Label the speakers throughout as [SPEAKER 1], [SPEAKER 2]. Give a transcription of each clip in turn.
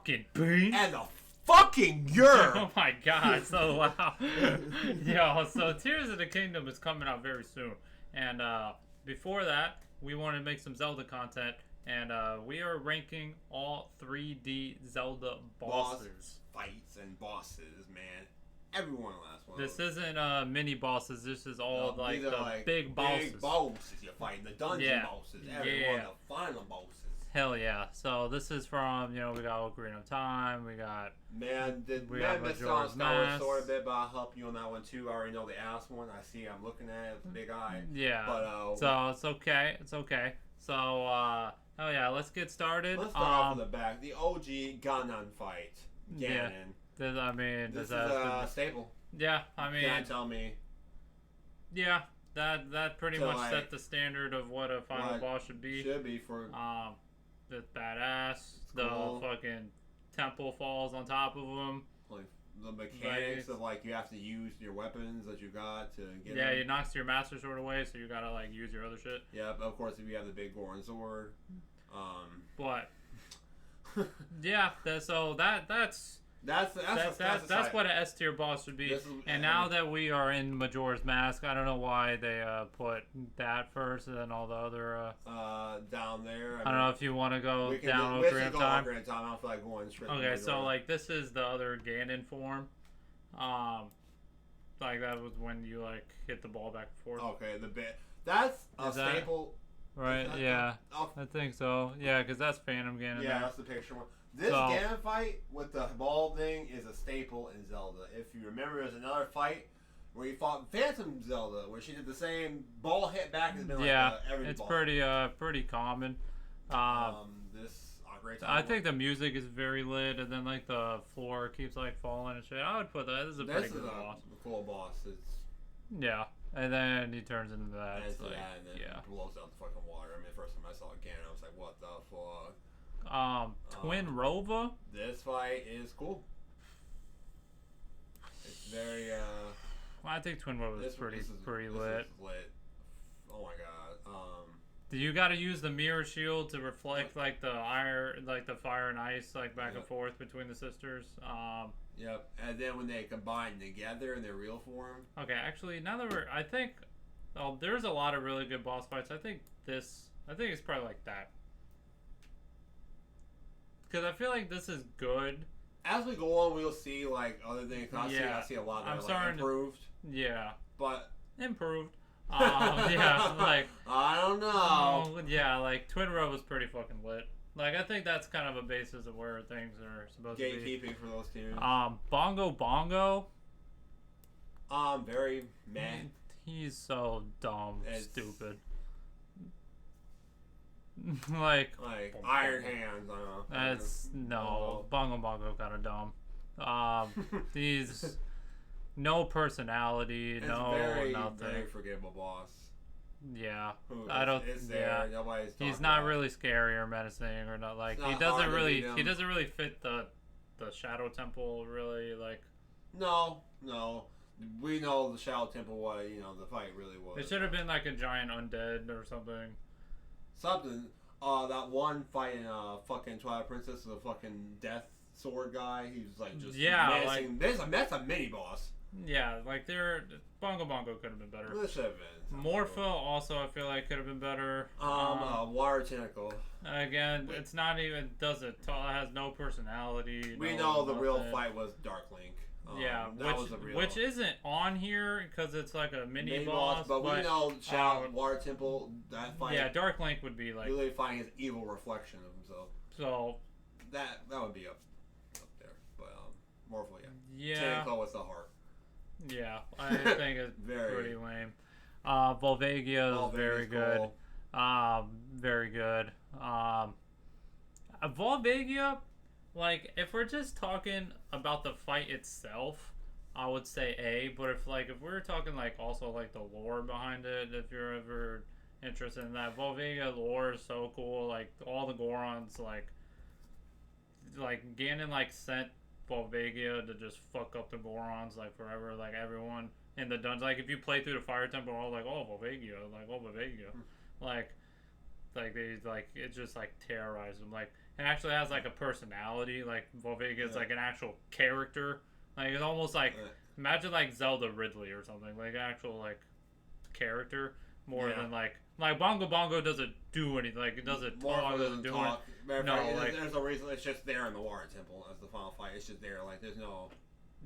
[SPEAKER 1] fucking bean.
[SPEAKER 2] And the fucking yer.
[SPEAKER 1] Oh my god, so loud. Yo, so Tears of the Kingdom is coming out very soon. And before that, we want to make some Zelda content. And we are ranking all 3D Zelda bosses.
[SPEAKER 2] Fights and bosses, man. Everyone last one.
[SPEAKER 1] This isn't mini bosses. This is all like the
[SPEAKER 2] like
[SPEAKER 1] big bosses.
[SPEAKER 2] Big bosses you're fighting. The dungeon bosses. Everyone, the final bosses.
[SPEAKER 1] Hell yeah. So this is from, we got Ocarina of Time. We got...
[SPEAKER 2] Man, missed on Star Wars a bit, but I'll help you on that one too. I already know the ass one. I'm looking at it with a big eye.
[SPEAKER 1] Yeah.
[SPEAKER 2] But,
[SPEAKER 1] so it's okay. It's okay. So, oh yeah, let's get started.
[SPEAKER 2] Let's start off from the back. The OG Ganon fight. Ganon.
[SPEAKER 1] Yeah. This is
[SPEAKER 2] a staple.
[SPEAKER 1] Yeah, I mean...
[SPEAKER 2] Can't tell me.
[SPEAKER 1] Yeah, that pretty much set the standard of what a final boss should be.
[SPEAKER 2] Should be for...
[SPEAKER 1] the badass.
[SPEAKER 2] It's cool.
[SPEAKER 1] The fucking temple falls on top of them.
[SPEAKER 2] Like the mechanics of you have to use your weapons that you got to get.
[SPEAKER 1] Yeah, it knocks your Master Sword away, so you gotta use your other shit.
[SPEAKER 2] Yeah, but of course if you have the big Goron sword.
[SPEAKER 1] But yeah, that's what an S tier boss would be. And now that we are in Majora's Mask, I don't know why they put that first and then all the other
[SPEAKER 2] down there.
[SPEAKER 1] I don't know if you want to go down Ocarina of Time. I don't feel like going straight. Okay, so this is the other Ganon form. That was when you hit the ball back and forth.
[SPEAKER 2] Okay, that's a staple.
[SPEAKER 1] Right? Yeah, I think so. Yeah, because that's Phantom Ganon.
[SPEAKER 2] Yeah, that's the picture one. This Ganon fight with the ball thing is a staple in Zelda. If you remember, there's another fight where you fought Phantom Zelda, where she did the same ball hit back. Has been every
[SPEAKER 1] it's
[SPEAKER 2] ball.
[SPEAKER 1] pretty common.
[SPEAKER 2] This great.
[SPEAKER 1] I think the music is very lit, and then the floor keeps falling and shit. I would put that. This is a pretty good boss.
[SPEAKER 2] A cool boss.
[SPEAKER 1] Yeah, and then he turns into that.
[SPEAKER 2] And then blows out the fucking water. I mean, the first time I saw Ganon, I was like, "What the fuck."
[SPEAKER 1] Twin Rova.
[SPEAKER 2] This fight is cool. It's very.
[SPEAKER 1] I think Twin Rova is pretty lit.
[SPEAKER 2] Is lit. Oh my god.
[SPEAKER 1] You got to use the mirror shield to reflect the iron, the fire and ice, back and forth between the sisters.
[SPEAKER 2] Yep. And then when they combine together in their real form.
[SPEAKER 1] Okay, actually, now that I think, there's a lot of really good boss fights. I think it's probably like that. Because I feel like this is good.
[SPEAKER 2] As we go on, we'll see other things. I see a lot that are improved. But
[SPEAKER 1] improved. I
[SPEAKER 2] don't know.
[SPEAKER 1] Twin Row was pretty fucking lit. I think that's kind of a basis of where things are supposed to be.
[SPEAKER 2] Gatekeeping for those two.
[SPEAKER 1] Bongo Bongo.
[SPEAKER 2] Very meh.
[SPEAKER 1] He's so dumb, stupid.
[SPEAKER 2] Iron Hands.
[SPEAKER 1] Bongo Bongo kind of dumb. He's no personality, nothing.
[SPEAKER 2] Very forgettable boss.
[SPEAKER 1] Yeah, he's not really scary or menacing or not he doesn't really fit the Shadow Temple really
[SPEAKER 2] No. We know the Shadow Temple the fight really was.
[SPEAKER 1] It should have been a giant undead or something.
[SPEAKER 2] That one fight in fucking Twilight Princess, the fucking death sword guy, he's just menacing. That's a mini boss.
[SPEAKER 1] Yeah, Bongo Bongo could have been better.
[SPEAKER 2] This should have been.
[SPEAKER 1] Morpha also, I feel like could have been better.
[SPEAKER 2] Water Tentacle.
[SPEAKER 1] Again, it's not even it has no personality.
[SPEAKER 2] We know the real fight was Dark Link.
[SPEAKER 1] Which isn't on here because it's a mini boss.
[SPEAKER 2] But we know Water Temple, that fight.
[SPEAKER 1] Yeah, Dark Link would be
[SPEAKER 2] really fighting his evil reflection of himself.
[SPEAKER 1] So
[SPEAKER 2] that would be up there. But Morphle,
[SPEAKER 1] yeah.
[SPEAKER 2] Tentacle was the heart.
[SPEAKER 1] Yeah, I think it's pretty lame. Volvagia is very good. Very good. Volvagia, if we're just talking about the fight itself, I would say A. But if we're talking also the lore behind it, if you're ever interested in that, Volvagia lore is so cool. All the Gorons, Ganon sent Volvagia to just fuck up the Gorons forever. Everyone in the dungeon, if you play through the Fire Temple, all Volvagia, Volvagia, they it just terrorized them. it actually has like a personality. Like Volvega is like an actual character. Like it's almost like imagine like Zelda Ridley or something, like actual like character more than like Bongo Bongo doesn't do anything. Like it doesn't talk, doesn't do anything.
[SPEAKER 2] No, like there's no reason. It's just there in the water temple as the final fight. It's just there. Like there's no.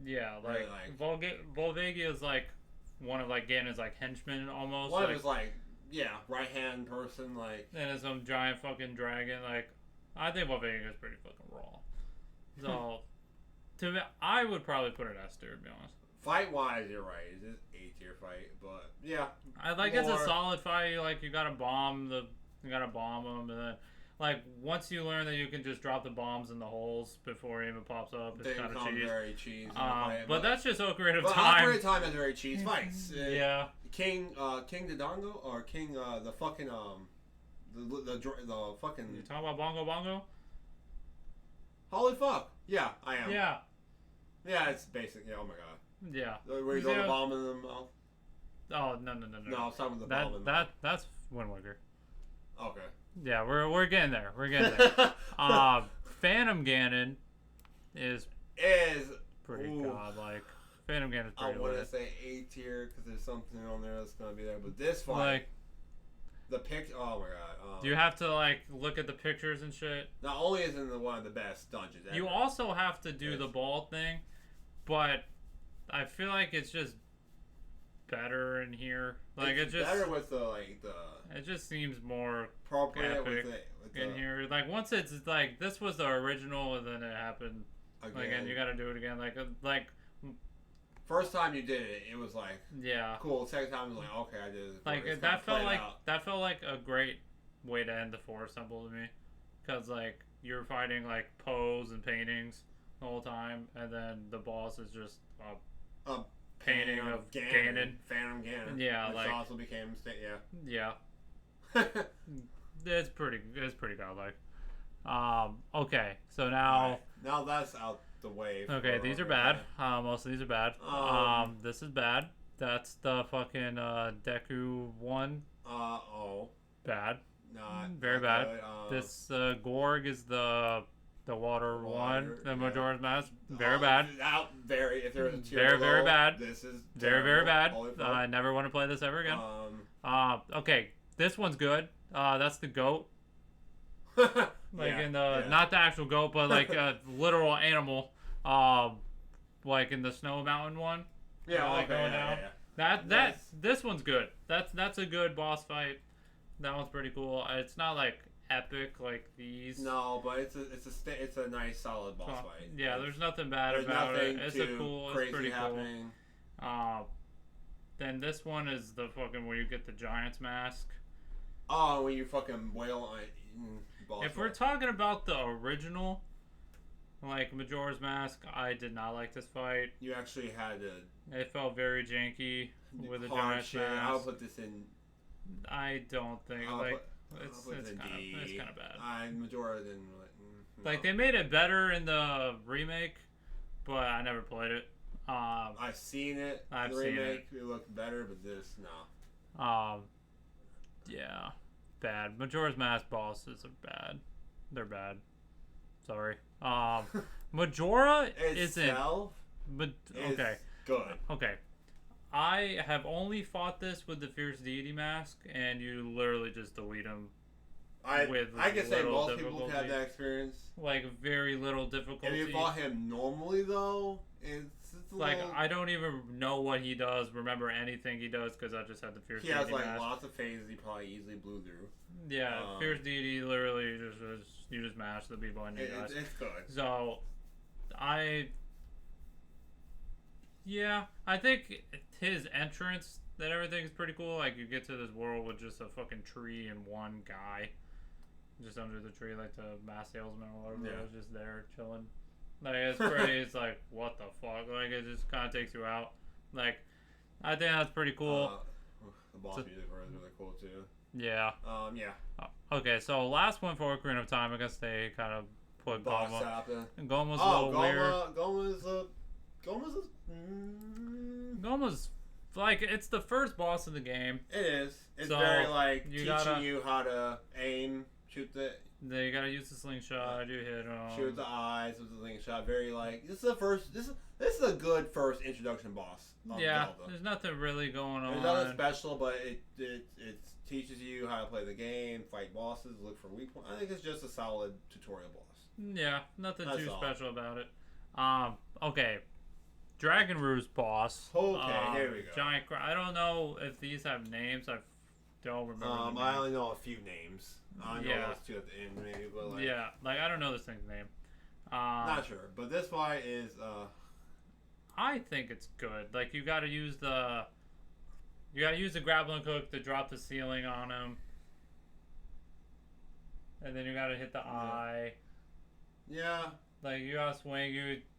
[SPEAKER 1] Yeah, like,
[SPEAKER 2] really,
[SPEAKER 1] Volvega is like one of like Ganon's like henchmen almost.
[SPEAKER 2] One of his like right hand person like.
[SPEAKER 1] And it's some giant fucking dragon. Like I think Volvega is pretty fucking raw. So to me, I would probably put it S tier, to be honest.
[SPEAKER 2] Fight wise, you're right. It's an A tier fight, but yeah.
[SPEAKER 1] I like it's a solid fight. Like you gotta bomb them, and then like once you learn that you can just drop the bombs in the holes before it even pops up, it's kind of cheese.
[SPEAKER 2] Very cheese.
[SPEAKER 1] But that's just Ocarina of Time.
[SPEAKER 2] Ocarina of Time has very cheese fights.
[SPEAKER 1] Yeah.
[SPEAKER 2] King Dodongo or King the fucking the fucking.
[SPEAKER 1] You talking about Bongo Bongo?
[SPEAKER 2] Holy fuck! Yeah, I am.
[SPEAKER 1] Yeah.
[SPEAKER 2] Yeah, it's basic. Yeah. Oh my god.
[SPEAKER 1] Yeah.
[SPEAKER 2] Where you throw the bomb in the mouth?
[SPEAKER 1] Oh no!
[SPEAKER 2] No, I was talking about the bomb in the mouth.
[SPEAKER 1] That's Wind Waker.
[SPEAKER 2] Okay.
[SPEAKER 1] Yeah, we're getting there. We're getting there. Phantom Ganon is pretty godlike. Phantom Ganon is pretty.
[SPEAKER 2] I want to say A tier because there's something on there that's gonna be there, but this fight, the picture. Oh my god.
[SPEAKER 1] You have to like look at the pictures and shit.
[SPEAKER 2] Not only is it one of the best dungeons ever.
[SPEAKER 1] You also have to do the ball thing, but I feel like it's just better in here. Like it's just
[SPEAKER 2] better with the
[SPEAKER 1] It just seems more
[SPEAKER 2] appropriate
[SPEAKER 1] epic with in here. Like once it's like this was the original, and then it happened again. And you got to do it again. Like
[SPEAKER 2] first time you did it, it was like cool. Second time it was like okay, I did it.
[SPEAKER 1] Like that felt like a great way to end the Forest Temple to me, because like you're fighting like pose and paintings the whole time, and then the boss is just a painting of Ganon.
[SPEAKER 2] Phantom Ganon.
[SPEAKER 1] Yeah,
[SPEAKER 2] which
[SPEAKER 1] like
[SPEAKER 2] also became
[SPEAKER 1] yeah. It's pretty godlike. Okay, so now
[SPEAKER 2] now that's out the way.
[SPEAKER 1] Okay, these are bad. Most of these are bad. This is bad. That's the fucking Deku one. Bad. Very bad. This Gorg is the water one. The Majora's Mask. Very bad.
[SPEAKER 2] If there was a tier
[SPEAKER 1] very bad.
[SPEAKER 2] This is
[SPEAKER 1] very bad. I never want to play this ever again. Okay, this one's good. That's the goat. Not the actual goat, but like a literal animal. Like in the Snow Mountain one.
[SPEAKER 2] Yeah,
[SPEAKER 1] going down. This one's good. That's a good boss fight. That one's pretty cool. It's not like epic like these.
[SPEAKER 2] No, but it's a nice solid boss fight.
[SPEAKER 1] Yeah, there's nothing bad about it. It's pretty
[SPEAKER 2] happening.
[SPEAKER 1] Cool. Then this one is the fucking where you get the Giant's Mask.
[SPEAKER 2] Oh, when you fucking wail on boss
[SPEAKER 1] If we're talking about the original, like Majora's Mask, I did not like this fight.
[SPEAKER 2] You actually had to.
[SPEAKER 1] It felt very janky with the Giant's Mask.
[SPEAKER 2] I'll put this in.
[SPEAKER 1] I don't think it's kind of bad.
[SPEAKER 2] Majora didn't
[SPEAKER 1] like they made it better in the remake, but I never played it.
[SPEAKER 2] I've seen it.
[SPEAKER 1] I've seen
[SPEAKER 2] it. It looked better, but this no.
[SPEAKER 1] Yeah, bad. Majora's Mask bosses are bad. They're bad. Sorry. Majora isn't. But okay.
[SPEAKER 2] Good.
[SPEAKER 1] Okay. I have only fought this with the Fierce Deity Mask, and you literally just delete them.
[SPEAKER 2] I can say most people have that experience.
[SPEAKER 1] Like very little difficulty.
[SPEAKER 2] If you fought him normally, though, it's
[SPEAKER 1] like I don't even know what he does. Remember anything he does because I just had the Fierce Deity Mask.
[SPEAKER 2] He has like lots of phases. He probably easily blew through.
[SPEAKER 1] Yeah, Fierce Deity literally you just mash the people and you guys.
[SPEAKER 2] It's good.
[SPEAKER 1] So, I think his entrance, that everything is pretty cool. Like, you get to this world with just a fucking tree and one guy just under the tree, like the mass salesman or whatever was just there chilling. Like, it's pretty, it's like, what the fuck? Like, it just kind of takes you out. Like, I think that's pretty cool.
[SPEAKER 2] The boss music is really cool, too.
[SPEAKER 1] Yeah. Okay, so last one for Ocarina of Time, I guess they kind of put Goma. Goma's a little weird. Goma's like it's the first boss of the game.
[SPEAKER 2] It is. It's very like teaching you how to aim, shoot the
[SPEAKER 1] Then you gotta use the slingshot. You hit him.
[SPEAKER 2] Shoot the eyes with the slingshot. Very like this is the first. This is a good first introduction boss.
[SPEAKER 1] Yeah,
[SPEAKER 2] Zelda.
[SPEAKER 1] there's nothing really going on.
[SPEAKER 2] There's nothing special, but it teaches you how to play the game, fight bosses, look for weak points. I think it's just a solid tutorial boss.
[SPEAKER 1] Yeah, nothing too special about it. Okay. Dragon Roost boss.
[SPEAKER 2] Okay, here we go.
[SPEAKER 1] Giant. I don't know if these have names. I don't remember.
[SPEAKER 2] I only know a few names. I know those two at the end, maybe, but like.
[SPEAKER 1] Yeah, like I don't know this thing's name.
[SPEAKER 2] Not sure, but this fight is.
[SPEAKER 1] I think it's good. Like you got to use the. You got to use the grappling hook to drop the ceiling on him. And then you got to hit the eye.
[SPEAKER 2] Yeah.
[SPEAKER 1] Like you gotta swing.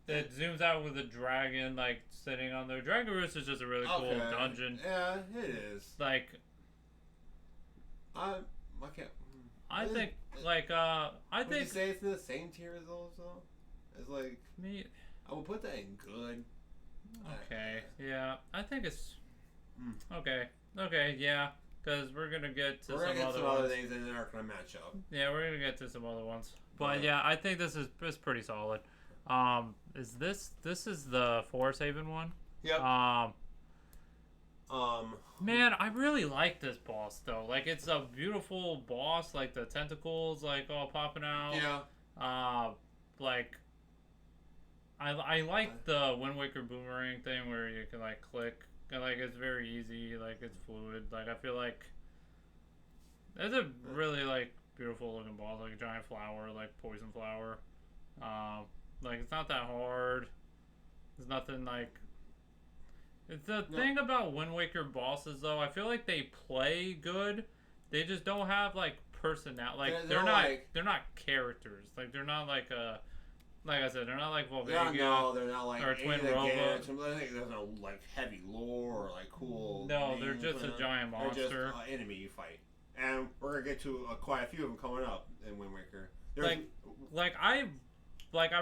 [SPEAKER 1] It zooms out with a dragon like sitting on there. Dragon Roost is just a really cool dungeon.
[SPEAKER 2] Yeah, it is.
[SPEAKER 1] Like.
[SPEAKER 2] I can't.
[SPEAKER 1] I think I think.
[SPEAKER 2] Would you say it's in the same tier as those though? It's like
[SPEAKER 1] me.
[SPEAKER 2] I would put that in good.
[SPEAKER 1] Okay. Yeah, I think it's. Okay. Okay. Yeah. Because we're gonna get to some other
[SPEAKER 2] things that aren't gonna match up.
[SPEAKER 1] Yeah, we're gonna get to some other ones. But yeah, I think this is pretty solid. Is this is the Forest Haven one?
[SPEAKER 2] Yep.
[SPEAKER 1] Man, I really like this boss though. Like it's a beautiful boss. Like the tentacles, like all popping out.
[SPEAKER 2] Yeah.
[SPEAKER 1] Like. I like the Wind Waker boomerang thing where you can like click. Like it's very easy. Like it's fluid. Like I feel like. It's a really like beautiful looking boss, like a giant flower, like poison flower. Like it's not that hard. There's nothing like. It's the thing about Wind Waker bosses though. I feel like they play good. They just don't have like personality. Like they're not like, they're not characters. Like they're not like a. Like I said, they're not like Volvega.
[SPEAKER 2] No, they're not like
[SPEAKER 1] or Twin Robo.
[SPEAKER 2] There's no like heavy lore or like cool.
[SPEAKER 1] No, they're just a giant monster.
[SPEAKER 2] They're just an enemy you fight. And we're gonna get to quite a few of them coming up in Wind Waker.
[SPEAKER 1] I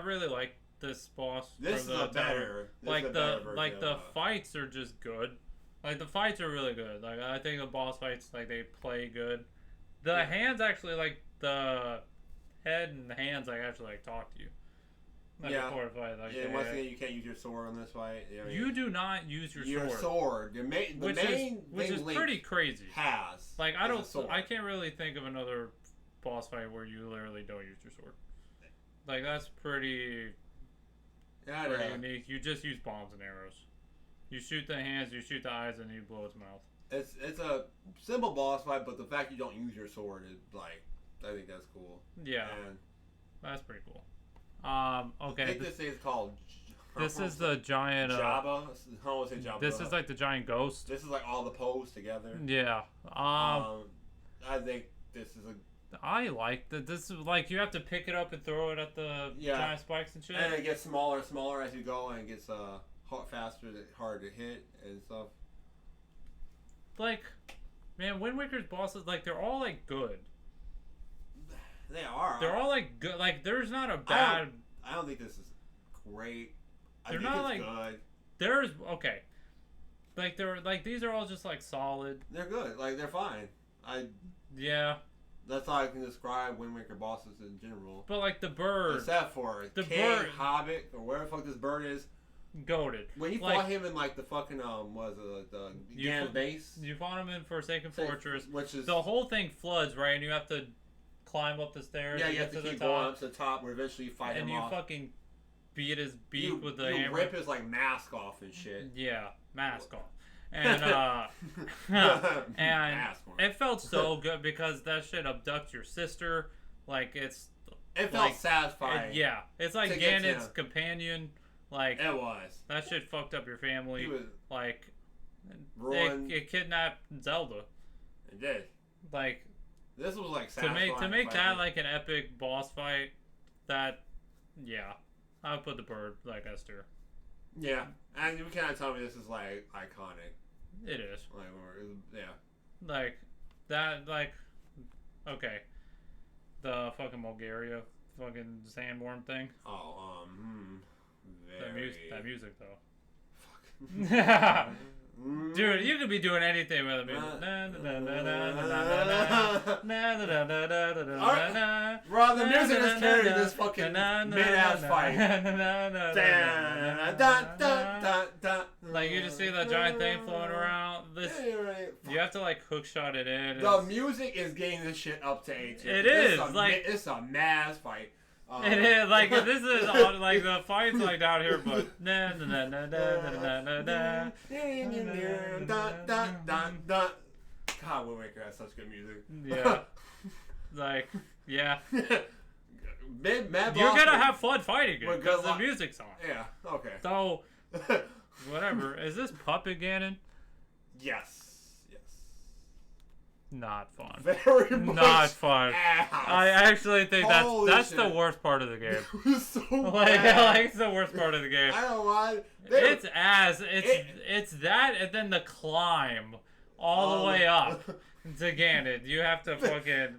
[SPEAKER 1] really like this boss.
[SPEAKER 2] This is a better.
[SPEAKER 1] The fights are just good. Like the fights are really good. Like I think the boss fights they play good. The hands actually the head and the hands actually talk to you. Once
[SPEAKER 2] again, you can't use your sword on this fight.
[SPEAKER 1] You do not use your sword.
[SPEAKER 2] Which is
[SPEAKER 1] pretty crazy.
[SPEAKER 2] Has
[SPEAKER 1] I can't really think of another boss fight where you literally don't use your sword. Like that's pretty unique. You just use bombs and arrows. You shoot the hands, you shoot the eyes, and you blow its mouth.
[SPEAKER 2] It's a simple boss fight, but the fact you don't use your sword is I think that's cool.
[SPEAKER 1] Yeah, that's pretty cool. Okay.
[SPEAKER 2] I think this thing is called.
[SPEAKER 1] This is the giant.
[SPEAKER 2] Jabba. I don't want to say Jabba.
[SPEAKER 1] This is like the giant ghost.
[SPEAKER 2] This is like all the pose together.
[SPEAKER 1] Yeah.
[SPEAKER 2] I think this is
[SPEAKER 1] I like that. This is you have to pick it up and throw it at the giant spikes and shit.
[SPEAKER 2] And it gets smaller and smaller as you go, and it gets faster, harder to hit and stuff.
[SPEAKER 1] Man, Wind Waker's bosses they're all good.
[SPEAKER 2] They are.
[SPEAKER 1] They're all good. There's not a bad.
[SPEAKER 2] I don't think this is great.
[SPEAKER 1] They're not
[SPEAKER 2] good.
[SPEAKER 1] There's okay. They're these are all just solid.
[SPEAKER 2] They're good. They're fine.
[SPEAKER 1] Yeah.
[SPEAKER 2] That's how I can describe Wind Waker bosses in general.
[SPEAKER 1] But the bird.
[SPEAKER 2] Except for the bird, Hobbit, or wherever the fuck this bird is.
[SPEAKER 1] Goated.
[SPEAKER 2] When you fought him in the fucking the Ganon base.
[SPEAKER 1] You fought him in Forsaken Fortress,
[SPEAKER 2] which is
[SPEAKER 1] the whole thing floods, right? And you have to climb up the stairs.
[SPEAKER 2] Yeah, you have to keep going up to the top where eventually you fight him off.
[SPEAKER 1] And you fucking beat his beak with the hammer.
[SPEAKER 2] You rip his mask off and shit.
[SPEAKER 1] Yeah, mask off. And and it felt so good because that shit abducts your sister. It
[SPEAKER 2] felt satisfying.
[SPEAKER 1] It's like Ganon's companion.
[SPEAKER 2] It was.
[SPEAKER 1] That shit fucked up your family.
[SPEAKER 2] He was
[SPEAKER 1] it kidnapped Zelda.
[SPEAKER 2] It did. This was
[SPEAKER 1] satisfying to make that an epic boss fight. That I would put the bird S tier.
[SPEAKER 2] Yeah, and you kind of tell me this is iconic.
[SPEAKER 1] It is.
[SPEAKER 2] Yeah.
[SPEAKER 1] That okay. The fucking Bulgaria fucking sandworm thing.
[SPEAKER 2] Oh
[SPEAKER 1] that music though.
[SPEAKER 2] Fuck.
[SPEAKER 1] Dude, you could be doing anything with it.
[SPEAKER 2] Bro, the music is carrying this fucking mid-ass fight.
[SPEAKER 1] Like, you just see the giant thing floating around. You have to, like, hook shot it in.
[SPEAKER 2] The music is getting this shit up to A tier.
[SPEAKER 1] It is.
[SPEAKER 2] It's a mass fight.
[SPEAKER 1] It is. Like, this is, like, the fight's, like, down here, but...
[SPEAKER 2] God, Wind Waker has such good music.
[SPEAKER 1] Yeah. Like, yeah.
[SPEAKER 2] You're
[SPEAKER 1] gonna have fun fighting it because the music's on.
[SPEAKER 2] Yeah, okay.
[SPEAKER 1] So, whatever. Is this Puppet Ganon?
[SPEAKER 2] Yes.
[SPEAKER 1] Not fun.
[SPEAKER 2] Very much
[SPEAKER 1] not fun.
[SPEAKER 2] Ass.
[SPEAKER 1] I actually think that's the worst part of the game.
[SPEAKER 2] It was so
[SPEAKER 1] like it's the worst part of the game.
[SPEAKER 2] I don't know why.
[SPEAKER 1] It's ass. It's that and then the climb all the way up to Ganon. You have to fucking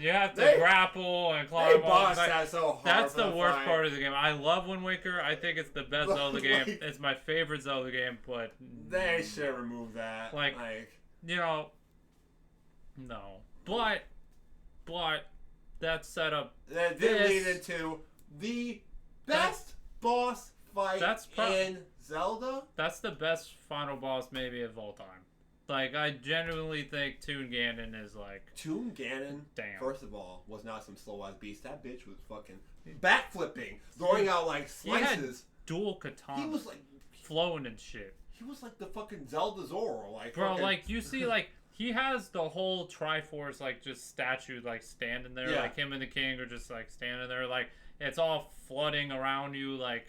[SPEAKER 1] you have to grapple and climb all
[SPEAKER 2] that so hard.
[SPEAKER 1] That's the worst part of the game. I love Wind Waker. I think it's the best Zelda game. It's my favorite Zelda game, but
[SPEAKER 2] they should remove that.
[SPEAKER 1] Like you know. No, but that setup
[SPEAKER 2] that did lead into the best boss fight in Zelda.
[SPEAKER 1] That's the best final boss maybe of all time. Like, I genuinely think Toon Ganon is like...
[SPEAKER 2] Toon Ganon,
[SPEAKER 1] damn.
[SPEAKER 2] First of all, was not some slow-ass beast. That bitch was fucking backflipping, throwing out like slices.
[SPEAKER 1] He had dual katana.
[SPEAKER 2] He was like...
[SPEAKER 1] flowing and shit.
[SPEAKER 2] He was like the fucking Zelda Zoro. Like,
[SPEAKER 1] bro, like, you see, like... He has the whole Triforce, like, just statue, like, standing there. Yeah. Like, him and the king are just, like, standing there. Like, it's all flooding around you. Like,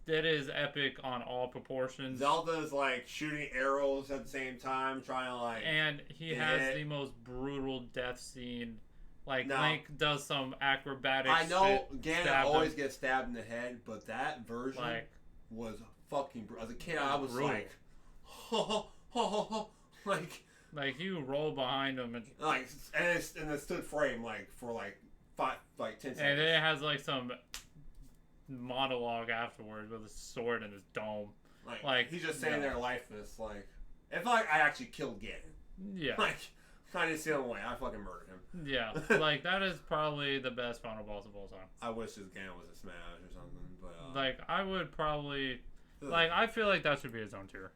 [SPEAKER 1] it is epic on all proportions.
[SPEAKER 2] Zelda's, like, shooting arrows at the same time, trying to, like...
[SPEAKER 1] And he has the most brutal death scene. Like, Link does some acrobatic
[SPEAKER 2] I know Ganon always gets stabbed in the head, but that version was fucking... As a kid, I was brutal. Like... ho, ho, ho, ho. Like
[SPEAKER 1] you roll behind him and
[SPEAKER 2] it stood frame for 10 seconds.
[SPEAKER 1] And it has like some monologue afterwards with a sword in his dome. Like
[SPEAKER 2] he's just standing there lifeless. Like if I actually killed Ganon.
[SPEAKER 1] Yeah.
[SPEAKER 2] Like I didn't see him away. I fucking murdered him.
[SPEAKER 1] Yeah. Like that is probably the best final boss of all time.
[SPEAKER 2] I wish this Ganon was a Smash or something, but
[SPEAKER 1] like I would probably I feel like that should be its own tier.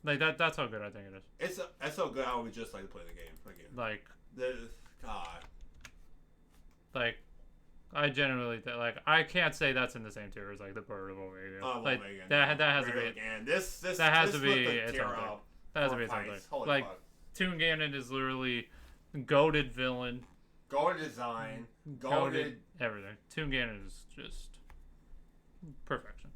[SPEAKER 1] Like that's how good I think it is.
[SPEAKER 2] It's so good. I would just like to play the game again.
[SPEAKER 1] Like
[SPEAKER 2] God.
[SPEAKER 1] Like I genuinely like I can't say that's in the same tier as like the Bird of Omega. Like that has to be.
[SPEAKER 2] That
[SPEAKER 1] has to be its own thing. That has to be its own thing. Like Toon Ganon is literally goated villain.
[SPEAKER 2] Goated design. Goated
[SPEAKER 1] everything. Toon Ganon is just perfection.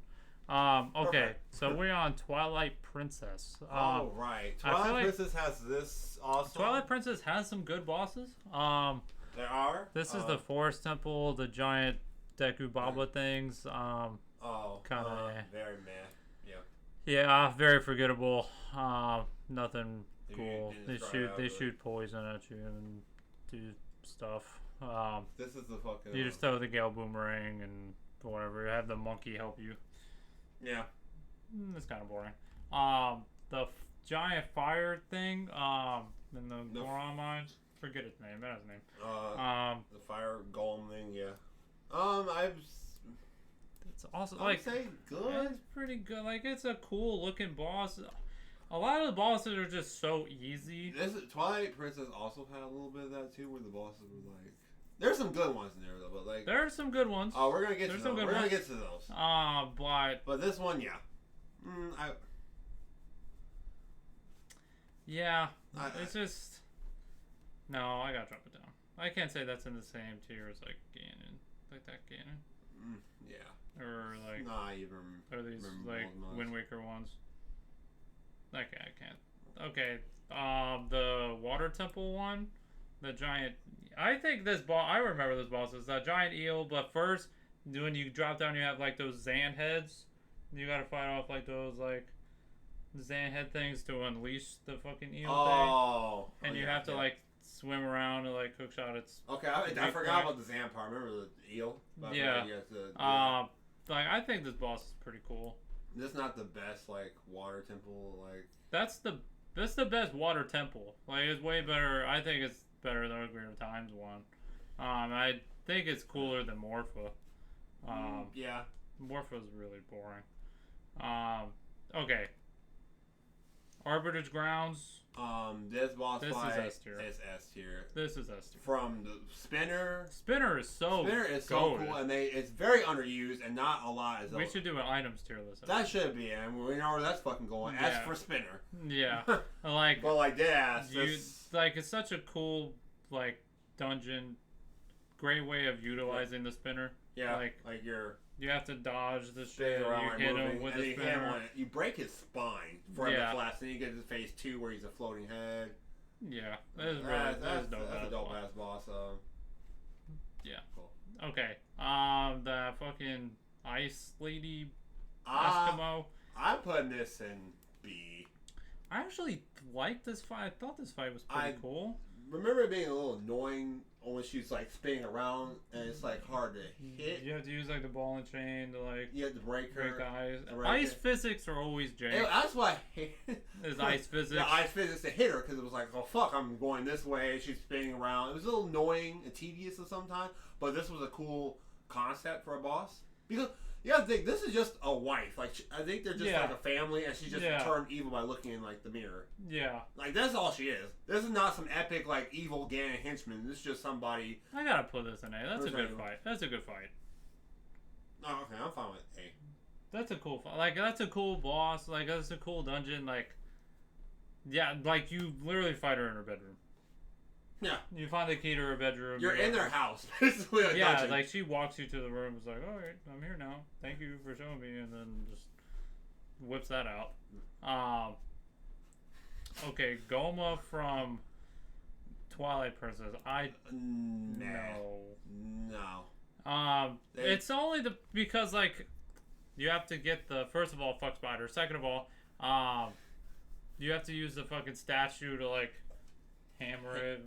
[SPEAKER 1] Okay, so we're on Twilight Princess.
[SPEAKER 2] Right. Twilight Princess has this also.
[SPEAKER 1] Twilight Princess has some good bosses.
[SPEAKER 2] There are.
[SPEAKER 1] This is the Forest Temple, the giant Deku Baba things.
[SPEAKER 2] Kind
[SPEAKER 1] of
[SPEAKER 2] very meh. Yeah.
[SPEAKER 1] Yeah, very forgettable. Nothing cool. They shoot poison at you and do stuff.
[SPEAKER 2] This is the fucking.
[SPEAKER 1] You just throw the Gale Boomerang and whatever. Have the monkey help you.
[SPEAKER 2] Yeah.
[SPEAKER 1] It's kind of boring. The giant fire thing, in the Goron mines. Forget its name. That has a name.
[SPEAKER 2] The fire golem thing, yeah.
[SPEAKER 1] It's also
[SPEAKER 2] I'd say good.
[SPEAKER 1] It's pretty good. Like it's a cool looking boss. A lot of the bosses are just so easy.
[SPEAKER 2] Twilight Princess also had a little bit of that too, where the bosses were like. There's some good ones in there though, but like
[SPEAKER 1] there are some good ones.
[SPEAKER 2] Oh, we're gonna get to those. We're gonna get to those.
[SPEAKER 1] But
[SPEAKER 2] this one, yeah.
[SPEAKER 1] It's just no. I gotta drop it down. I can't say that's in the same tier as like Ganon, like that Ganon.
[SPEAKER 2] Yeah.
[SPEAKER 1] Or like Or these like Wind Waker ones. Okay, I can't. Okay. The Water Temple one. The giant. I think this boss. I remember this boss is a giant eel. But first, when you drop down, you have like those Zan heads. You gotta fight off like those like Zan head things to unleash the fucking eel thing. And you have to like swim around and like hook shot its.
[SPEAKER 2] Okay, I forgot about the Zan part. I remember the eel.
[SPEAKER 1] Yeah. Like I think this boss is pretty cool.
[SPEAKER 2] This is not the best like water temple. Like
[SPEAKER 1] that's the best water temple. Like it's way better. I think it's better than Ocarina of Time's one. I think it's cooler than Morpha.
[SPEAKER 2] Yeah.
[SPEAKER 1] Morpha's really boring. Okay. Arbiter's Grounds.
[SPEAKER 2] This boss
[SPEAKER 1] This
[SPEAKER 2] fight
[SPEAKER 1] is S tier.
[SPEAKER 2] is S tier.
[SPEAKER 1] This is S tier.
[SPEAKER 2] From the Spinner.
[SPEAKER 1] Spinner is so
[SPEAKER 2] cool, and it's very underused, and not a lot is.
[SPEAKER 1] We should do an items tier list.
[SPEAKER 2] That should be, and we know where that's fucking going. Yeah. S for Spinner.
[SPEAKER 1] Yeah, like.
[SPEAKER 2] But like that,
[SPEAKER 1] like it's such a cool like dungeon. Great way of utilizing the spinner.
[SPEAKER 2] Yeah,
[SPEAKER 1] like you have to dodge the shit.
[SPEAKER 2] Around
[SPEAKER 1] you hit him with the spinner.
[SPEAKER 2] You break his spine for him to flash, then you get to phase 2 where he's a floating head.
[SPEAKER 1] Yeah,
[SPEAKER 2] that's a dope ass boss.
[SPEAKER 1] Yeah.
[SPEAKER 2] Cool.
[SPEAKER 1] Okay. The fucking ice lady Eskimo.
[SPEAKER 2] I'm putting this in B.
[SPEAKER 1] I actually liked this fight. I thought this fight was pretty cool.
[SPEAKER 2] Remember it being a little annoying when she's like spinning around and it's like hard to hit.
[SPEAKER 1] You have to use like the ball and chain to like.
[SPEAKER 2] You have to break her.
[SPEAKER 1] The ice. Ice physics are always jank.
[SPEAKER 2] That's why I hate
[SPEAKER 1] is ice physics.
[SPEAKER 2] The ice physics to hit her because it was like, oh fuck, I'm going this way. She's spinning around. It was a little annoying and tedious at some time, but this was a cool concept for a boss because. You have to think, this is just a wife. Like, I think they're just like a family, and she just turned evil by looking in, like, the mirror.
[SPEAKER 1] Yeah.
[SPEAKER 2] Like, that's all she is. This is not some epic, like, evil Ganon henchman. This is just somebody...
[SPEAKER 1] I gotta put this in A. That's a good fight. That's a good fight.
[SPEAKER 2] Oh, okay. I'm fine with A.
[SPEAKER 1] That's a cool fight. Like, that's a cool boss. Like, that's a cool dungeon. Like, yeah, like, you literally fight her in her bedroom.
[SPEAKER 2] Yeah.
[SPEAKER 1] You find the key to her bedroom.
[SPEAKER 2] You're in their house, basically.
[SPEAKER 1] Yeah, like she walks you to the room. It's like, all right, I'm here now. Thank you for showing me, and then just whips that out. Okay, Goma from Twilight Princess. No. It's only because like you have to get the first of all fuck spider. Second of all, you have to use the fucking statue to like hammer it.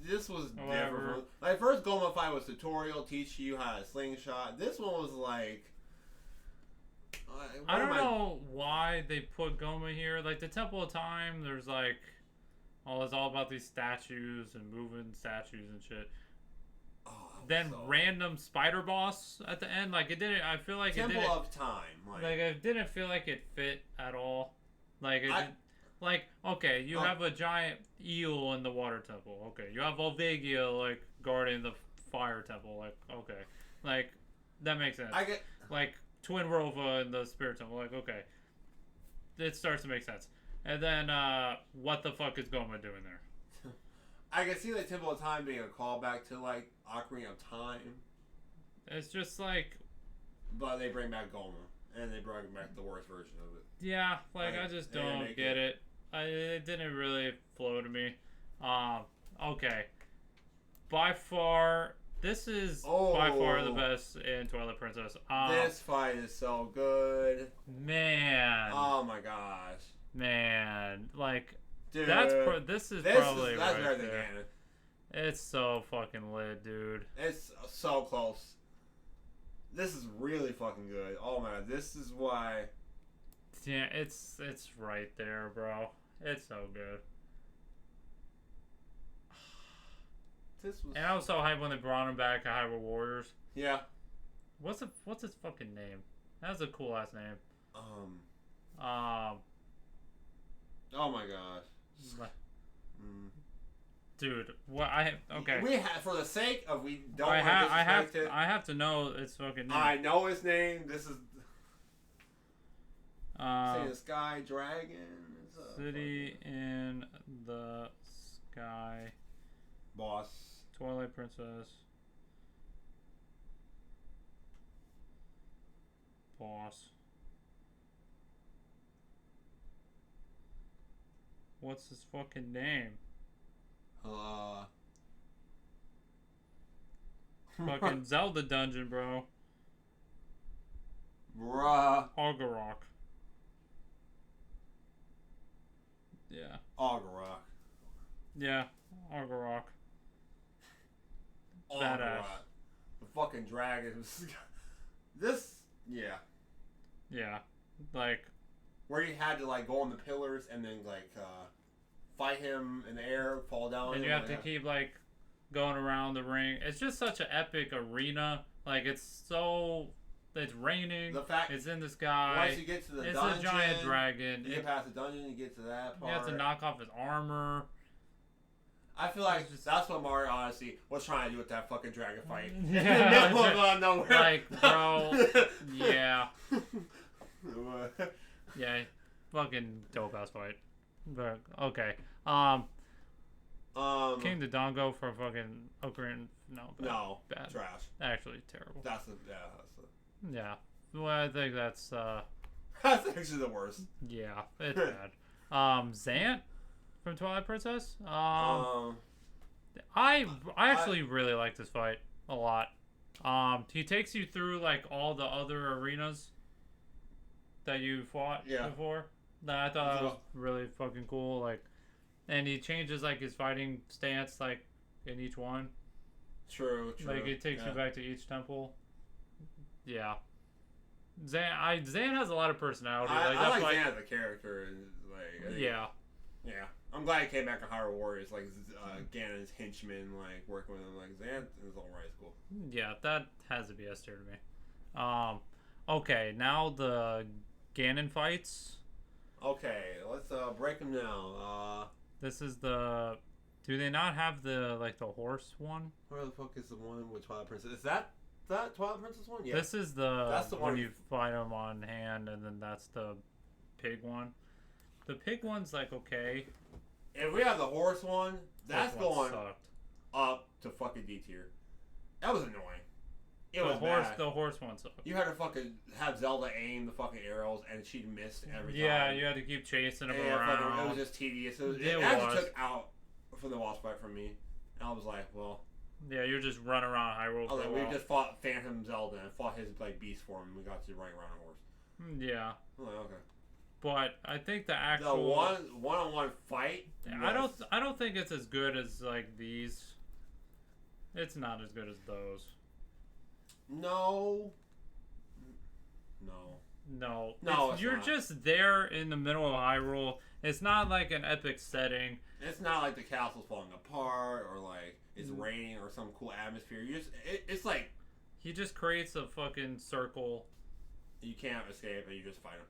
[SPEAKER 2] This was different. Like, first Goma fight was tutorial, teach you how to slingshot. This one was like...
[SPEAKER 1] I don't know why they put Goma here. Like, the Temple of Time, there's like... Oh, it's all about these statues and moving statues and shit. Then random spider boss at the end. Like, it didn't... I feel like
[SPEAKER 2] Temple of Time.
[SPEAKER 1] Like, it didn't feel like it fit at all. Like, Like, okay, you have a giant eel in the water temple. Okay, you have Volvagia, like, guarding the fire temple. Like, okay. Like, that makes sense. Like, Twin Rova in the spirit temple. Like, okay. It starts to make sense. And then, what the fuck is Goma doing there?
[SPEAKER 2] I can see the Temple of Time being a callback to, like, Ocarina of Time.
[SPEAKER 1] It's just like...
[SPEAKER 2] But they bring back Goma. And they bring back the worst version of it.
[SPEAKER 1] Yeah, like, I just don't get it. It didn't really flow to me. Okay. By far, this is by far the best in Twilight Princess.
[SPEAKER 2] This fight is so good.
[SPEAKER 1] Man.
[SPEAKER 2] Oh my gosh.
[SPEAKER 1] Man. Like,
[SPEAKER 2] dude,
[SPEAKER 1] this is probably
[SPEAKER 2] that's
[SPEAKER 1] right
[SPEAKER 2] better than
[SPEAKER 1] there.
[SPEAKER 2] Ganon.
[SPEAKER 1] It's so fucking lit, dude.
[SPEAKER 2] It's so close. This is really fucking good. Oh my god, this is why...
[SPEAKER 1] Yeah, it's right there, bro. It's so good. And I was so hyped when they brought him back to Hyrule Warriors.
[SPEAKER 2] Yeah.
[SPEAKER 1] What's his fucking name? That's a cool ass name.
[SPEAKER 2] Oh my gosh.
[SPEAKER 1] Dude, what okay.
[SPEAKER 2] We have, for the sake of we don't.
[SPEAKER 1] I have to know its fucking name.
[SPEAKER 2] I know his name. This is. Say the Sky Dragon.
[SPEAKER 1] City in the Sky.
[SPEAKER 2] Boss.
[SPEAKER 1] Twilight Princess. Boss. What's his fucking name? Fucking Zelda dungeon, bro.
[SPEAKER 2] Bruh.
[SPEAKER 1] Ogorok. Yeah.
[SPEAKER 2] Ogorok.
[SPEAKER 1] Yeah, Ogorok.
[SPEAKER 2] Badass. The fucking dragon. This, yeah.
[SPEAKER 1] Yeah. Like
[SPEAKER 2] where you had to like go on the pillars and then like fight him in the air, fall down,
[SPEAKER 1] and you have to keep like going around the ring. It's just such an epic arena. Like it's raining.
[SPEAKER 2] The fact
[SPEAKER 1] it's in the sky.
[SPEAKER 2] Once you get to the
[SPEAKER 1] it's
[SPEAKER 2] dungeon,
[SPEAKER 1] a giant dragon.
[SPEAKER 2] You get past the dungeon, you get to that part.
[SPEAKER 1] You have to knock off his armor.
[SPEAKER 2] I feel like that's what Mario Odyssey was trying to do with that fucking dragon fight.
[SPEAKER 1] Yeah,
[SPEAKER 2] nowhere.
[SPEAKER 1] Like, bro, yeah. Yeah, fucking dope ass fight. But okay. King Dodongo for fucking Ocarina. No, bad.
[SPEAKER 2] Trash.
[SPEAKER 1] Actually, terrible. Yeah. Well, I think that's
[SPEAKER 2] that's actually the worst.
[SPEAKER 1] Yeah, it's bad. Zant from Twilight Princess. I actually really like this fight a lot. He takes you through like all the other arenas that you fought before. I thought that was really fucking cool. Like, and he changes like his fighting stance like in each one.
[SPEAKER 2] True.
[SPEAKER 1] Like it takes you back to each temple. Yeah. Zan has a lot of personality.
[SPEAKER 2] I like Zan as a character, and like
[SPEAKER 1] yeah.
[SPEAKER 2] I'm glad he came back to Hyrule Warriors, like Ganon's henchman, like working with him. Like Zan is alright, it's cool.
[SPEAKER 1] Yeah, that has to be S tier to me. Okay, now the Ganon fights.
[SPEAKER 2] Okay, let's break them down.
[SPEAKER 1] This is the. Do they not have the the horse one?
[SPEAKER 2] Where the fuck is the one with Twilight Princess? Is that Twilight Princess one? Yeah.
[SPEAKER 1] This is that's the one you fight them on hand, and then that's the pig one. The pig one's like okay.
[SPEAKER 2] If we have the horse one, that's going up to fucking D tier. That was annoying.
[SPEAKER 1] The horse one sucked.
[SPEAKER 2] You had to fucking have Zelda aim the fucking arrows, and she missed every time.
[SPEAKER 1] Yeah, you had to keep chasing them around.
[SPEAKER 2] It was just tedious. It actually took out from the boss fight from me. And I was like, well.
[SPEAKER 1] Yeah, you're just running around Hyrule.
[SPEAKER 2] We just fought Phantom Zelda and fought his like beast form, and we got to running around a horse.
[SPEAKER 1] Yeah.
[SPEAKER 2] I'm like, okay.
[SPEAKER 1] But I think the actual
[SPEAKER 2] one-on-one fight.
[SPEAKER 1] I don't think it's as good as like these. It's not as good as those.
[SPEAKER 2] No.
[SPEAKER 1] You're just there in the middle of Hyrule. It's not like an epic setting.
[SPEAKER 2] It's not like the castle's falling apart or like it's raining or some cool atmosphere. It's like
[SPEAKER 1] he just creates a fucking circle.
[SPEAKER 2] You can't escape and you just fight him.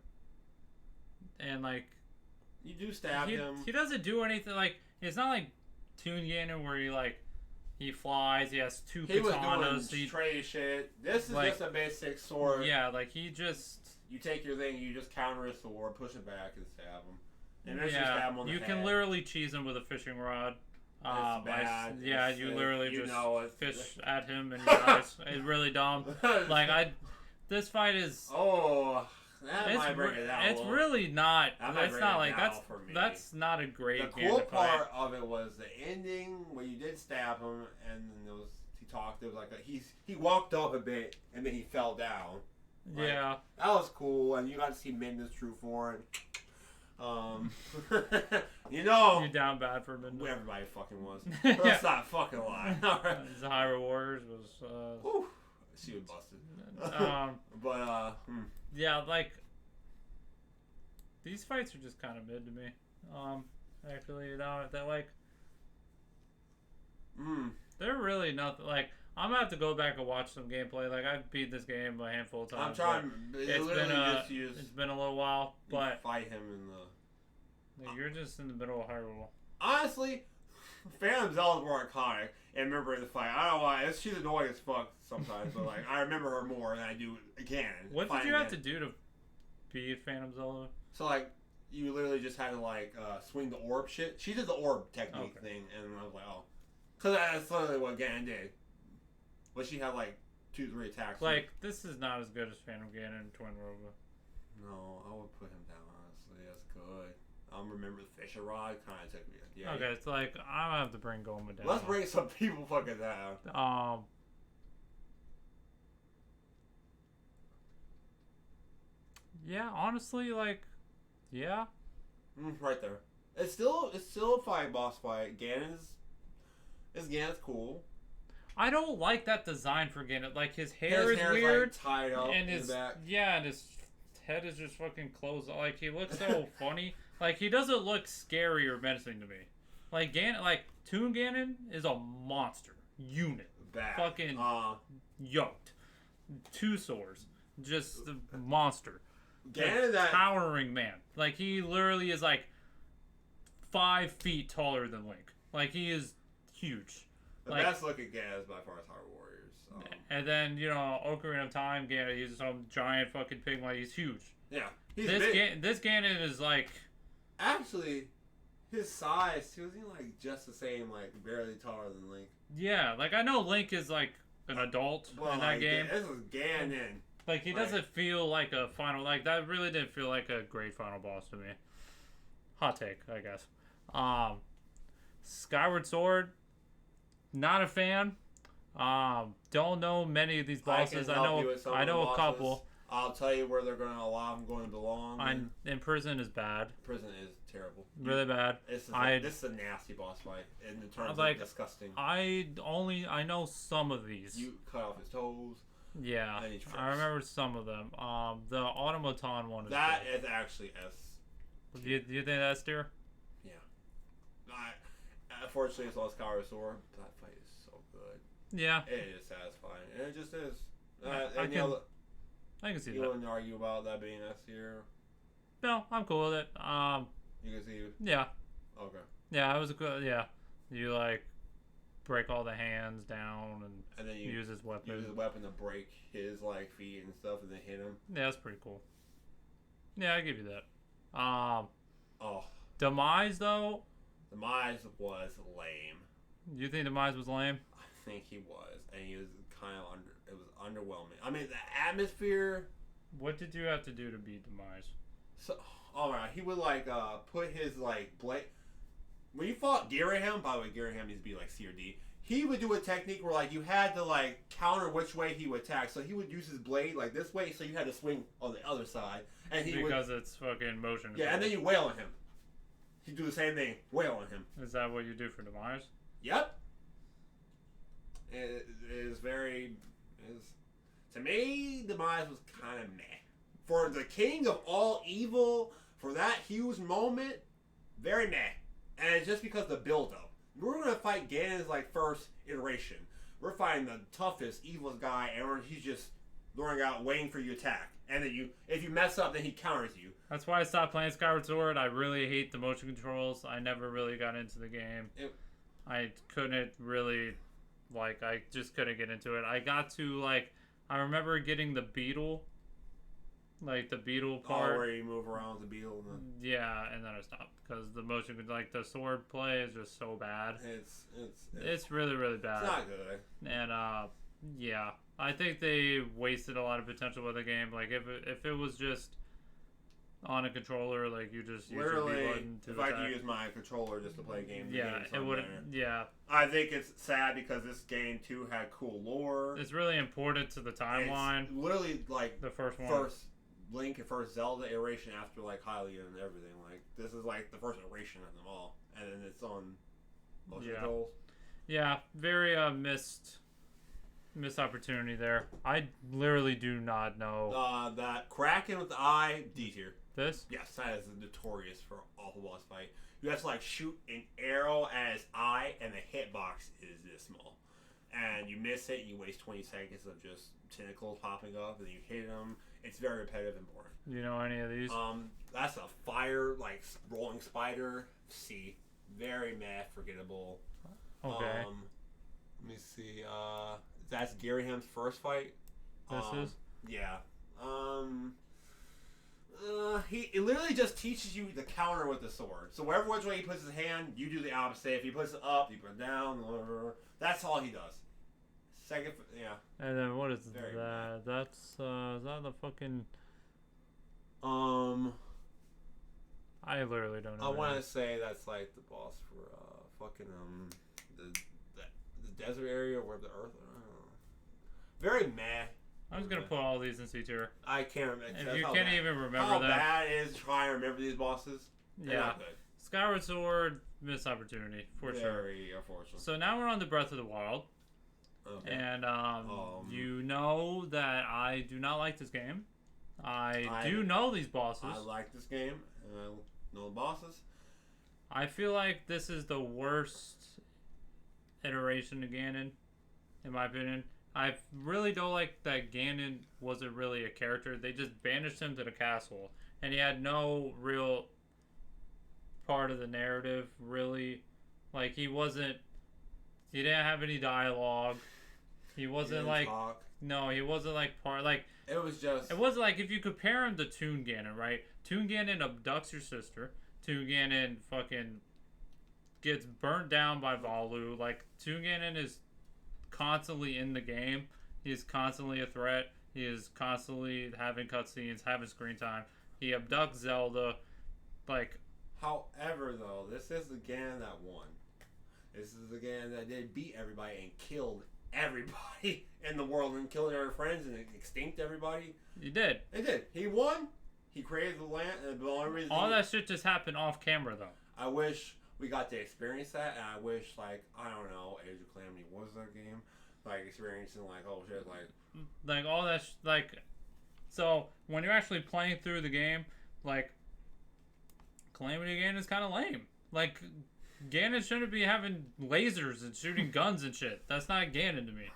[SPEAKER 1] And like
[SPEAKER 2] you do stab him.
[SPEAKER 1] He doesn't do anything. Like it's not like Toon Ganon where he flies. He has two katanas.
[SPEAKER 2] He trade shit. This is just a basic sword.
[SPEAKER 1] Yeah, like he just.
[SPEAKER 2] You take your thing. You just counter his sword, push it back, and stab him. And then stab him on the head.
[SPEAKER 1] Can literally cheese him with a fishing rod.
[SPEAKER 2] It's bad.
[SPEAKER 1] You literally just fish at him and he dies. It's really dumb. This fight is.
[SPEAKER 2] Oh. That might bring it down.
[SPEAKER 1] It's really not. It's not like that's not a great.
[SPEAKER 2] The cool part of it was the ending where you did stab him, and then he talked. It was like he walked up a bit, and then he fell down.
[SPEAKER 1] Yeah,
[SPEAKER 2] that was cool, and you got to see Midna's true form. You're
[SPEAKER 1] down bad for Midna.
[SPEAKER 2] Everybody fucking was. Let's not fucking lie.
[SPEAKER 1] The Hyrule Warriors was.
[SPEAKER 2] She was busted.
[SPEAKER 1] Yeah, like these fights are just kind of mid to me. Actually, they're like, they're really nothing. Like, I'm gonna have to go back and watch some gameplay. Like, I've beat this game a handful of times.
[SPEAKER 2] I'm trying.
[SPEAKER 1] It's been a little while, but
[SPEAKER 2] fight him in the.
[SPEAKER 1] Like, you're just in the middle of Hyrule.
[SPEAKER 2] Honestly, Phantom Zelda's more iconic and remember the fight. I don't know why. She's annoying as fuck sometimes, but like I remember her more than I do again.
[SPEAKER 1] What did you have to do to beat Phantom Zelda?
[SPEAKER 2] So like you literally just had to like swing the orb shit. She did the orb technique thing, and I was like, oh, because that's literally what Ganon did. But she had like 2-3 attacks.
[SPEAKER 1] Like this is not as good as Phantom Ganon and Twin Roba.
[SPEAKER 2] No, I would put him down honestly. That's good. I remember the Fisher Rod kind of took me. Yeah,
[SPEAKER 1] okay, it's like I'm gonna have to bring Goma down.
[SPEAKER 2] Let's bring some people fucking down.
[SPEAKER 1] Yeah, honestly, like, yeah.
[SPEAKER 2] Right there. It's still a fight, boss fight. Ganon's cool.
[SPEAKER 1] I don't like that design for Ganon. Like his hair is
[SPEAKER 2] weird,
[SPEAKER 1] like
[SPEAKER 2] tied up
[SPEAKER 1] and
[SPEAKER 2] in the back.
[SPEAKER 1] Yeah, and his head is just fucking closed. Like, he looks so funny. Like, he doesn't look scary or menacing to me. Like, Toon Ganon is a monster. Unit.
[SPEAKER 2] Bad.
[SPEAKER 1] Fucking yoked. 2 swords. Just a monster.
[SPEAKER 2] Ganon,
[SPEAKER 1] like, towering man. Like, he literally is, like, 5 feet taller than Link. Like, he is huge.
[SPEAKER 2] The
[SPEAKER 1] like,
[SPEAKER 2] best looking Ganon is by far Hyrule Warriors.
[SPEAKER 1] And then, Ocarina of Time, Ganon, he's some giant fucking pig. Like, he's huge.
[SPEAKER 2] Yeah. He's
[SPEAKER 1] this Ganon is, like...
[SPEAKER 2] Actually, his size, too, isn't he, like, just the same, like, barely taller than Link?
[SPEAKER 1] Yeah, like, I know Link is, like, an adult in that game.
[SPEAKER 2] This is Ganon.
[SPEAKER 1] Like, he doesn't feel like a final... Like, that really didn't feel like a great final boss to me. Hot take, I guess. Skyward Sword, not a fan. Don't know many of these bosses. I know a couple.
[SPEAKER 2] I'll tell you where they're going to allow them going to belong.
[SPEAKER 1] And Prison is bad.
[SPEAKER 2] Prison is terrible.
[SPEAKER 1] Really bad.
[SPEAKER 2] This is a nasty boss fight in terms of disgusting.
[SPEAKER 1] I know some of these.
[SPEAKER 2] You cut off his toes.
[SPEAKER 1] Yeah, I remember some of them. The automaton one is
[SPEAKER 2] that good. Is actually S.
[SPEAKER 1] Do you think that's tier?
[SPEAKER 2] Yeah. Unfortunately, it's all Skyward Sword. That fight is so good.
[SPEAKER 1] Yeah.
[SPEAKER 2] It is satisfying, and it just is.
[SPEAKER 1] I can see that.
[SPEAKER 2] You wouldn't argue about that being S tier?
[SPEAKER 1] No, I'm cool with it.
[SPEAKER 2] You can see.
[SPEAKER 1] Yeah.
[SPEAKER 2] Okay.
[SPEAKER 1] Yeah, it was a good. Yeah, you like break all the hands down and then you use his weapon.
[SPEAKER 2] Use his weapon to break his like feet and stuff, and then hit him.
[SPEAKER 1] Yeah, that's pretty cool. Yeah, I give you that. Demise though.
[SPEAKER 2] Demise was lame.
[SPEAKER 1] You think Demise was lame?
[SPEAKER 2] I think he was, and he was kind of it was underwhelming. I mean, the atmosphere.
[SPEAKER 1] What did you have to do to beat Demise?
[SPEAKER 2] So, all right, he would like put his like blade. When you fought Girahim, by the way, Girahim needs to be like C or D. He would do a technique where like you had to like counter which way he would attack. So he would use his blade like this way, so you had to swing on the other side. And
[SPEAKER 1] because it's fucking motion.
[SPEAKER 2] Yeah, and then you wail on him. You do the same thing, wail on him.
[SPEAKER 1] Is that what you do for Demise?
[SPEAKER 2] Yep. It is very. To me, Demise was kind of meh. For the king of all evil, for that huge moment, very meh. And it's just because the build-up. We're going to fight Ganon's like first iteration. We're fighting the toughest, evilest guy, and he's just luring out, waiting for you to attack. And then if you mess up, then he counters you.
[SPEAKER 1] That's why I stopped playing Skyward Sword. I really hate the motion controls. I never really got into the game. I couldn't really, I just couldn't get into it. I got to, I remember getting the beetle. Like the beetle part.
[SPEAKER 2] Where you move around with the beetle.
[SPEAKER 1] Yeah, and then I stopped because the motion, the sword play is just so bad. It's really, really bad.
[SPEAKER 2] It's not good.
[SPEAKER 1] And yeah, I think they wasted a lot of potential with the game. Like if it was just on a controller, like you just use your B button to attack.
[SPEAKER 2] I could use my controller just to play a game.
[SPEAKER 1] Yeah, it would. Yeah.
[SPEAKER 2] I think it's sad because this game too had cool lore.
[SPEAKER 1] It's really important to the timeline.
[SPEAKER 2] It's literally like
[SPEAKER 1] the first one.
[SPEAKER 2] First Link and first Zelda iteration after like Hylia and everything. Like this is like the first iteration of them all, and then it's on motion controls.
[SPEAKER 1] Yeah, very missed opportunity there. I literally do not know.
[SPEAKER 2] That Kraken with the eye, D tier.
[SPEAKER 1] This?
[SPEAKER 2] Yes, that is notorious for an awful boss fight. You have to like shoot an arrow at his eye, and the hitbox is this small. And you miss it, and you waste 20 seconds of just tentacles popping up, and then you hit him. It's very repetitive and boring.
[SPEAKER 1] You know any of these?
[SPEAKER 2] That's a fire, like, rolling spider. C. Very meh, forgettable.
[SPEAKER 1] Okay.
[SPEAKER 2] Let me see. That's Girahim's first fight.
[SPEAKER 1] This is?
[SPEAKER 2] Yeah. It literally just teaches you the counter with the sword. So wherever which way he puts his hand, you do the opposite. If he puts it up, you put it down. That's all he does. Second, yeah.
[SPEAKER 1] And then what is that? That's is that the fucking? I literally don't know.
[SPEAKER 2] I want to say that's like the boss for fucking the desert area where the earth. I don't know. Very meh.
[SPEAKER 1] I'm just gonna put all these in C tier.
[SPEAKER 2] I can't remember.
[SPEAKER 1] If you can't even remember
[SPEAKER 2] how
[SPEAKER 1] them.
[SPEAKER 2] How bad it is trying to remember these bosses. They're not good.
[SPEAKER 1] Skyward Sword, missed opportunity for sure.
[SPEAKER 2] Very unfortunate.
[SPEAKER 1] So now we're on the Breath of the Wild. Okay. And you know that I do not like this game. I do know these bosses.
[SPEAKER 2] I like this game, and I know the bosses.
[SPEAKER 1] I feel like this is the worst iteration of Ganon, in my opinion. I really don't like that Ganon wasn't really a character. They just banished him to the castle, and he had no real part of the narrative, really. Like, he didn't have any dialogue. He wasn't like...
[SPEAKER 2] Talk.
[SPEAKER 1] No, he wasn't like part... Like,
[SPEAKER 2] it
[SPEAKER 1] wasn't like, if you compare him to Toon Ganon, right? Toon Ganon abducts your sister. Toon Ganon fucking gets burnt down by Valu. Like, Toon Ganon is constantly in the game. He's constantly a threat. He is constantly having cutscenes, having screen time. He abducts Zelda. Like...
[SPEAKER 2] However, though, this is the Ganon that won. This is the Ganon that did beat everybody and killed everybody in the world and killed their friends and extinct everybody.
[SPEAKER 1] He did.
[SPEAKER 2] He did. He won. He created the land. And the only reason
[SPEAKER 1] all that shit just happened off camera, though.
[SPEAKER 2] I wish we got to experience that, and I wish, like, I don't know, Age of Calamity was that game, like experiencing like, oh shit, like
[SPEAKER 1] all that like, so when you're actually playing through the game, like, Calamity Ganon is kind of lame. Like, Ganon shouldn't be having lasers and shooting guns and shit. That's not Ganon to me.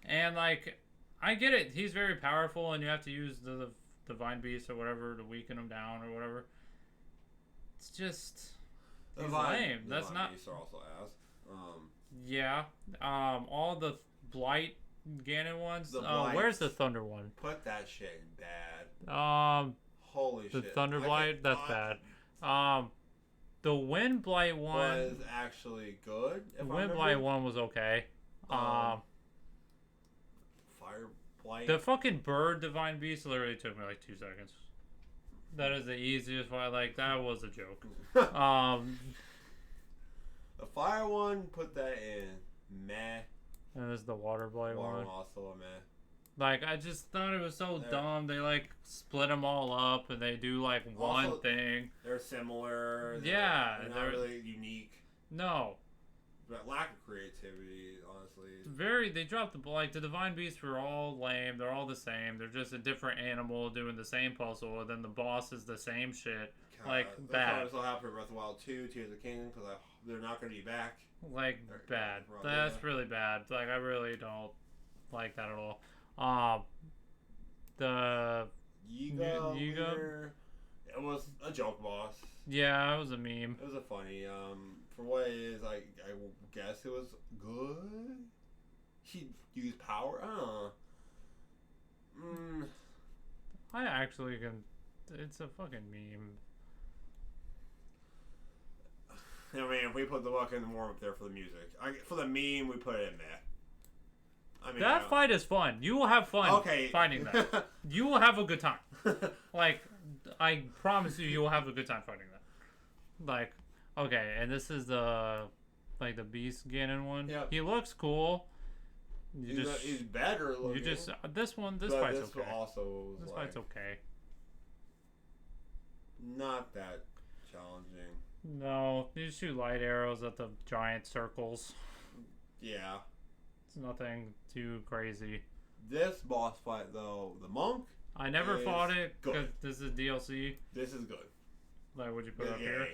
[SPEAKER 1] And like, I get it, he's very powerful, and you have to use the Divine Beast or whatever to weaken him down or whatever. It's just, he's lame. That's not.
[SPEAKER 2] Beasts are also ass.
[SPEAKER 1] Yeah. All the Blight Ganon ones. Where's the Thunder one?
[SPEAKER 2] Put that shit in bad. Holy shit.
[SPEAKER 1] The Thunder Blight. That's bad. The Wind Blight one
[SPEAKER 2] was actually good.
[SPEAKER 1] The Wind Blight one was okay.
[SPEAKER 2] Fire Blight.
[SPEAKER 1] The fucking bird Divine Beast literally took me like 2 seconds. That is the easiest one. Like, that was a joke.
[SPEAKER 2] The fire one, put that in meh.
[SPEAKER 1] And this is the Water Blight one.
[SPEAKER 2] Also a meh.
[SPEAKER 1] Like, I just thought it was so dumb. They, like, split them all up, and they do, like, one thing.
[SPEAKER 2] They're similar.
[SPEAKER 1] Yeah.
[SPEAKER 2] They're not really unique.
[SPEAKER 1] No.
[SPEAKER 2] But lack of creativity, honestly.
[SPEAKER 1] They dropped the Divine Beasts were all lame. They're all the same. They're just a different animal doing the same puzzle, and then the boss is the same shit. God, like, bad.
[SPEAKER 2] That's what happened for Breath of the Wild 2, Tears of the Kingdom, because they're not going to be back.
[SPEAKER 1] Like, bad. That's really bad. Like, I really don't like that at all. The
[SPEAKER 2] Yiga, it was a joke boss.
[SPEAKER 1] Yeah, it was a meme.
[SPEAKER 2] It was a funny. For what it is, I guess it was good. He used power.
[SPEAKER 1] I actually can. It's a fucking meme.
[SPEAKER 2] I mean, if we put the fucking warm up there for the music, for the meme, we put it in there. I mean,
[SPEAKER 1] that fight is fun. You will have fun fighting that. You will have a good time. Like, I promise you will have a good time fighting that. Like, okay, and this is the Beast Ganon one.
[SPEAKER 2] Yep.
[SPEAKER 1] He looks cool.
[SPEAKER 2] He's better looking.
[SPEAKER 1] This fight's okay. This fight's okay.
[SPEAKER 2] Not that challenging.
[SPEAKER 1] No, you shoot light arrows at the giant circles.
[SPEAKER 2] Yeah.
[SPEAKER 1] It's nothing too crazy.
[SPEAKER 2] This boss fight, though, the monk.
[SPEAKER 1] I never fought it because this is DLC.
[SPEAKER 2] This is good.
[SPEAKER 1] Like, would you put it up here?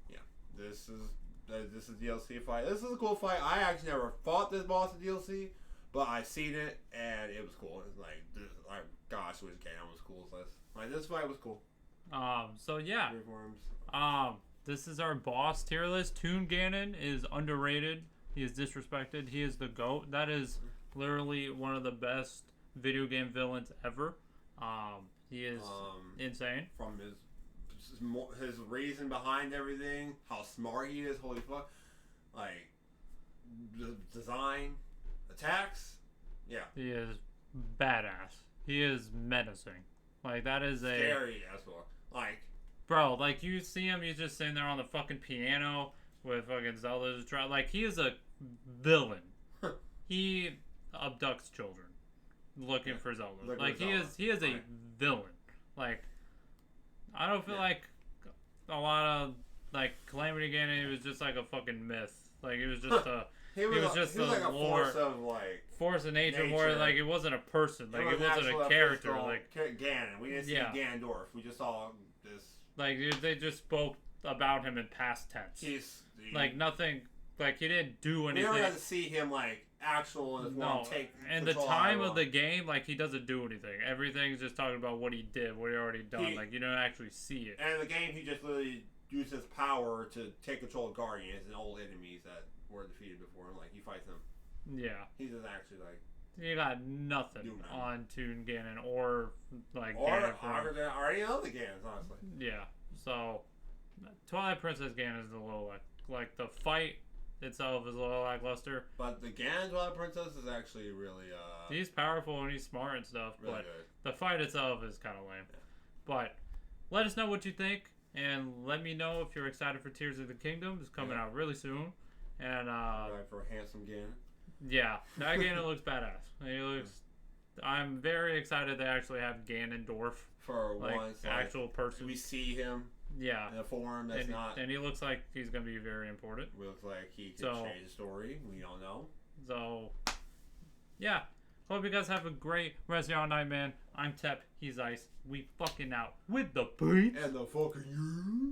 [SPEAKER 2] Yeah. This is DLC fight. This is a cool fight. I actually never fought this boss in DLC, but I seen it and it was cool. It's like, gosh, which Ganon was cool. So this fight was cool.
[SPEAKER 1] So yeah. This is our boss tier list. Toon Ganon is underrated. He is disrespected. He is the GOAT. That is literally one of the best video game villains ever. He is insane.
[SPEAKER 2] From his reason behind everything, how smart he is, holy fuck. Like, the design, attacks, yeah.
[SPEAKER 1] He is badass. He is menacing. Like, that is
[SPEAKER 2] scary as well. Like,
[SPEAKER 1] bro, like, you see him, he's just sitting there on the fucking piano with fucking Zelda's drop. Like, he is a villain. He abducts children looking for Zelda. Like, he is a villain. Like, I don't feel like a lot of, like, Calamity Ganon, it was just like a fucking myth. Like, it was just
[SPEAKER 2] He was just
[SPEAKER 1] he was
[SPEAKER 2] like a force of like
[SPEAKER 1] force of nature, more like it wasn't a person, like it wasn't a character, like
[SPEAKER 2] Ganon. We didn't see Ganondorf. We just saw this.
[SPEAKER 1] Like they just spoke about him in past tense. Like nothing. Like he didn't do anything.
[SPEAKER 2] We never got to see him like actual in the form take.
[SPEAKER 1] And the time of the game, like he doesn't do anything. Everything's just talking about what he did, what he already done. Like you don't actually see it.
[SPEAKER 2] And in the game, he just literally used his power to take control of Guardians and old enemies that were defeated before him. Like he fights them.
[SPEAKER 1] Yeah.
[SPEAKER 2] He's just actually like.
[SPEAKER 1] You got nothing on Toon Ganon or like
[SPEAKER 2] or any other Ganons, honestly.
[SPEAKER 1] Yeah. So Twilight Princess Ganon is a little like the fight itself is a little lackluster.
[SPEAKER 2] But the Ganon Twilight Princess is actually really
[SPEAKER 1] he's powerful and he's smart and stuff, really but good. The fight itself is kind of lame. Yeah. But let us know what you think and let me know if you're excited for Tears of the Kingdom. It's coming out really soon. And
[SPEAKER 2] right for a handsome Ganon.
[SPEAKER 1] Yeah, that Ganon looks badass. He looks. I'm very excited they actually have Ganondorf
[SPEAKER 2] for
[SPEAKER 1] like
[SPEAKER 2] once,
[SPEAKER 1] actual person.
[SPEAKER 2] We see him.
[SPEAKER 1] Yeah.
[SPEAKER 2] In a form that's not.
[SPEAKER 1] And he looks like he's going to be very important.
[SPEAKER 2] Looks like he could change the story. We don't know.
[SPEAKER 1] So, yeah. Hope you guys have a great rest of your night, man. I'm Tep. He's Ice. We fucking out with the beats.
[SPEAKER 2] And the fucking you.